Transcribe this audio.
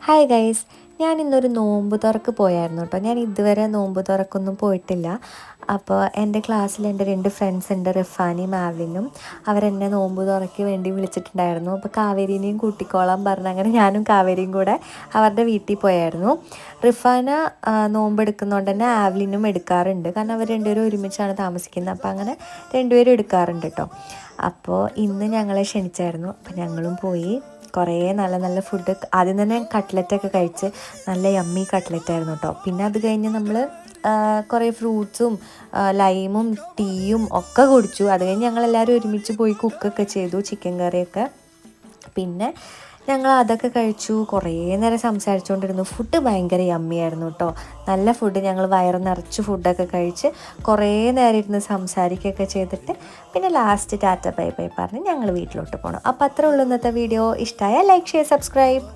Hi guys, ഞാൻ ഇന്നൊരു നോമ്പ് തുറക്ക് പോയായിരുന്നു കേട്ടോ. ഞാൻ ഇതുവരെ നോമ്പ് തുറക്കൊന്നും പോയിട്ടില്ല. അപ്പോൾ എൻ്റെ ക്ലാസ്സിൽ എൻ്റെ 2 ഫ്രണ്ട്സ് ഉണ്ട്, റിഫാനിയും ആവിനും. അവരെന്നെ നോമ്പ് തുറയ്ക്ക് വേണ്ടി വിളിച്ചിട്ടുണ്ടായിരുന്നു. അപ്പോൾ കാവേരീനെയും കൂട്ടിക്കോളാൻ പറഞ്ഞു. അങ്ങനെ ഞാനും കാവേരിയും കൂടെ അവരുടെ വീട്ടിൽ പോയായിരുന്നു. റിഫാന നോമ്പെടുക്കുന്നതുകൊണ്ട് തന്നെ ആവലിനും എടുക്കാറുണ്ട്. കാരണം അവർ രണ്ടുപേരും ഒരുമിച്ചാണ് താമസിക്കുന്നത്. അപ്പോൾ അങ്ങനെ രണ്ടുപേരും എടുക്കാറുണ്ട് കേട്ടോ. അപ്പോൾ ഇന്ന് ഞങ്ങളെ ക്ഷണിച്ചായിരുന്നു. അപ്പോൾ ഞങ്ങളും പോയി. കുറേ നല്ല നല്ല ഫുഡ്, ആദ്യം തന്നെ കട്ട്ലറ്റൊക്കെ കഴിച്ച് നല്ല യമ്മി കട്ട്ലറ്റായിരുന്നു കേട്ടോ. പിന്നെ അത് കഴിഞ്ഞ് നമ്മൾ കുറേ ഫ്രൂട്ട്സും ലൈമും ടീയും ഒക്കെ കുടിച്ചു. അത് കഴിഞ്ഞ് ഞങ്ങളെല്ലാവരും ഒരുമിച്ച് പോയി കുക്കൊക്കെ ചെയ്തു, ചിക്കൻ കറിയൊക്കെ. പിന്നെ ഞങ്ങൾ അതൊക്കെ കഴിച്ചു, കുറേ നേരം സംസാരിച്ചുകൊണ്ടിരുന്നു. ഫുഡ് ഭയങ്കര യമ്മിയായിരുന്നു കേട്ടോ. നല്ല ഫുഡ്, ഞങ്ങൾ വയറ് നിറച്ച് ഫുഡൊക്കെ കഴിച്ച് കുറേ നേരം ഇരുന്ന് സംസാരിക്കുകയൊക്കെ ചെയ്തിട്ട് പിന്നെ ലാസ്റ്റ് ടാറ്റ ബൈ ബൈ പറഞ്ഞ് ഞങ്ങൾ വീട്ടിലോട്ട് പോകണം. അപ്പോൾ അത്രേ ഉള്ളൂ ഇന്നത്തെ വീഡിയോ. ഇഷ്ടമായാൽ ലൈക്ക്, ഷെയർ, സബ്സ്ക്രൈബ്.